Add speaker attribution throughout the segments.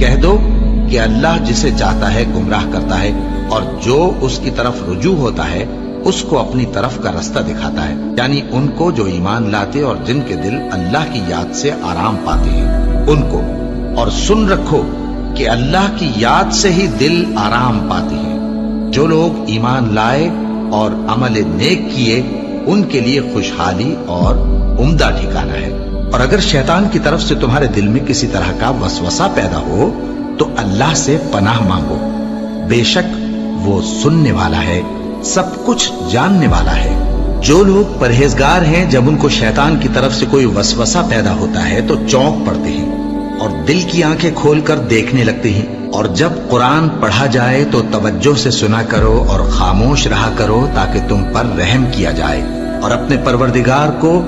Speaker 1: کہہ دو کہ اللہ جسے چاہتا ہے گمراہ کرتا ہے، اور جو اس کی طرف رجوع ہوتا ہے اس کو اپنی طرف کا رستہ دکھاتا ہے، یعنی ان کو جو ایمان لاتے اور جن کے دل اللہ کی یاد سے آرام پاتے ہیں ان کو۔ اور سن رکھو کہ اللہ کی یاد سے ہی دل آرام پاتے ہیں۔ جو لوگ ایمان لائے اور عمل نیک کیے ان کے لیے خوشحالی اور عمدہ ٹھکانہ ہے۔ اور اگر شیطان کی طرف سے تمہارے دل میں کسی طرح کا وسوسہ پیدا ہو تو اللہ سے پناہ مانگو، بے شک وہ سننے والا ہے، سب کچھ جاننے والا ہے۔ جو لوگ پرہیزگار ہیں جب ان کو شیطان کی طرف سے کوئی وسوسہ پیدا ہوتا ہے تو چونک پڑتے ہیں اور دل کی آنکھیں کھول کر دیکھنے لگتے ہیں، اور جب قرآن پڑھا جائے تو توجہ سے سنا کرو اور خاموش رہا کرو تاکہ تم پر رحم کیا جائے، اور اپنے پروردگار کو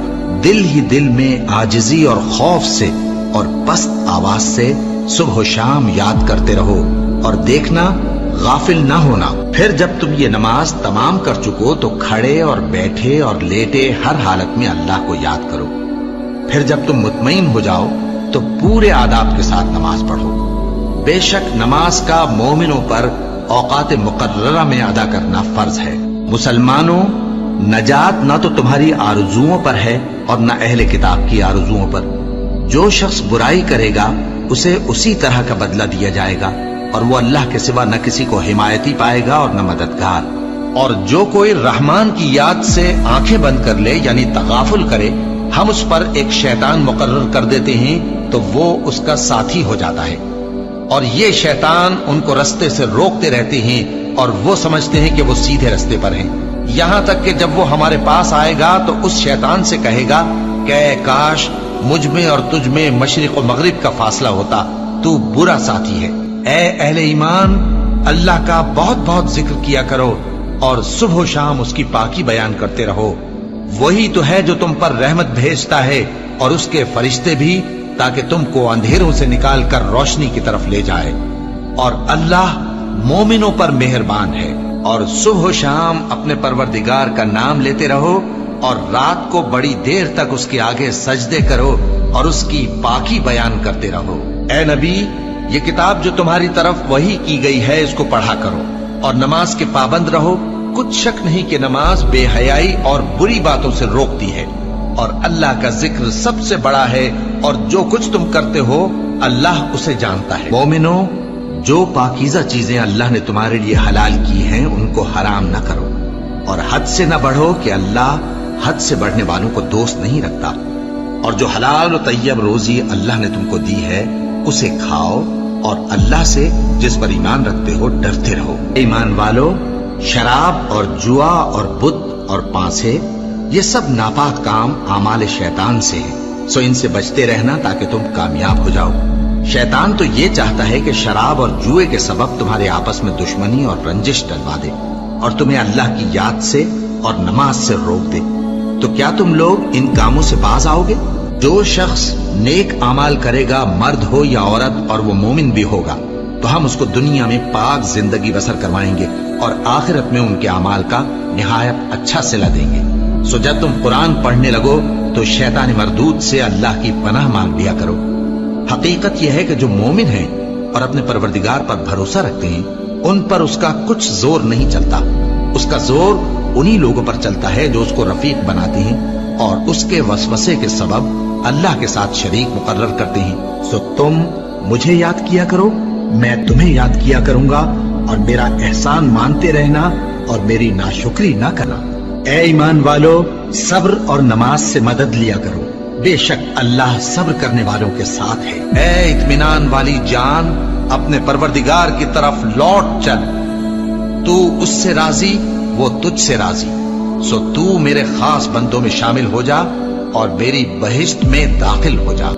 Speaker 1: دل ہی دل میں عاجزی اور خوف سے اور پست آواز سے صبح و شام یاد کرتے رہو، اور دیکھنا غافل نہ ہونا۔ پھر جب تم یہ نماز تمام کر چکو تو کھڑے اور بیٹھے اور لیٹے ہر حالت میں اللہ کو یاد کرو۔ پھر جب تم مطمئن ہو جاؤ تو پورے آداب کے ساتھ نماز پڑھو۔ بے شک نماز کا مومنوں پر اوقات مقررہ میں ادا کرنا فرض ہے۔ مسلمانوں، نجات نہ تو تمہاری آرزوؤں پر ہے اور نہ اہل کتاب کی آرزوؤں پر۔ جو شخص برائی کرے گا اسے اسی طرح کا بدلہ دیا جائے گا، اور وہ اللہ کے سوا نہ کسی کو حمایتی پائے گا اور نہ مددگار۔ اور جو کوئی رحمان کی یاد سے آنکھیں بند کر لے یعنی تغافل کرے، ہم اس پر ایک شیطان مقرر کر دیتے ہیں تو وہ اس کا ساتھی ہو جاتا ہے، اور یہ شیطان ان کو رستے سے روکتے رہتے ہیں اور وہ سمجھتے ہیں کہ وہ سیدھے رستے پر ہیں، یہاں تک کہ جب وہ ہمارے پاس آئے گا تو اس شیطان سے کہے گا کہ اے کاش مجھ میں اور تجھ میں مشرق و مغرب کا فاصلہ ہوتا، تو برا ساتھی ہے۔ اے اہل ایمان، اللہ کا بہت بہت ذکر کیا کرو اور صبح و شام اس کی پاکی بیان کرتے رہو، وہی تو ہے جو تم پر رحمت بھیجتا ہے اور اس کے فرشتے بھی، تاکہ تم کو اندھیروں سے نکال کر روشنی کی طرف لے جائے۔ اور اللہ مومنوں پر مہربان ہے۔ اور صبح و شام اپنے پروردگار کا نام لیتے رہو، اور رات کو بڑی دیر تک اس کے آگے سجدے کرو اور اس کی پاکی بیان کرتے رہو۔ اے نبی، یہ کتاب جو تمہاری طرف وحی کی گئی ہے اس کو پڑھا کرو اور نماز کے پابند رہو۔ کچھ شک نہیں کہ نماز بے حیائی اور بری باتوں سے روکتی ہے، اور اللہ کا ذکر سب سے بڑا ہے، اور جو کچھ تم کرتے ہو اللہ اسے جانتا ہے۔ مومنو، جو پاکیزہ چیزیں اللہ نے تمہارے لیے حلال کی ہیں ان کو حرام نہ کرو، اور حد سے نہ بڑھو کہ اللہ حد سے بڑھنے والوں کو دوست نہیں رکھتا، اور جو حلال و طیب روزی اللہ نے تم کو دی ہے اسے کھاؤ، اور اللہ سے جس پر ایمان رکھتے ہو ڈرتے رہو۔ ایمان والو، شراب اور جوا اور بت اور پانسے یہ سب ناپاک کام اعمال شیطان سے ہیں، سو ان سے بچتے رہنا تاکہ تم کامیاب ہو جاؤ۔ شیطان تو یہ چاہتا ہے کہ شراب اور جوئے کے سبب تمہارے آپس میں دشمنی اور رنجش ڈلوا دے، اور تمہیں اللہ کی یاد سے اور نماز سے روک دے۔ تو کیا تم لوگ ان کاموں سے باز آؤ گے؟ جو شخص نیک اعمال کرے گا، مرد ہو یا عورت، اور وہ مومن بھی ہوگا، تو ہم اس کو دنیا میں پاک زندگی بسر کروائیں گے اور آخرت میں ان کے اعمال کا نہایت اچھا صلہ دیں گے۔ سو جب تم قرآن پڑھنے لگو تو شیطان مردود سے اللہ کی پناہ مانگ لیا کرو۔ حقیقت یہ ہے کہ جو مومن ہیں اور اپنے پروردگار پر بھروسہ رکھتے ہیں ان پر اس کا کچھ زور نہیں چلتا، اس کا زور انہی لوگوں پر چلتا ہے جو اس کو رفیق بناتے ہیں اور اس کے وسوسے کے سبب اللہ کے ساتھ شریک مقرر کرتے ہیں۔ سو تم مجھے یاد کیا کرو، میں تمہیں یاد کیا کروں گا، اور میرا احسان مانتے رہنا اور میری ناشکری نہ کرنا۔ اے ایمان والو، صبر اور نماز سے مدد لیا کرو، بے شک اللہ صبر کرنے والوں کے ساتھ ہے۔ اے اطمینان والی جان، اپنے پروردگار کی طرف لوٹ چل، تو اس سے راضی، وہ تجھ سے راضی، سو تو میرے خاص بندوں میں شامل ہو جا اور میری بہشت میں داخل ہو جا۔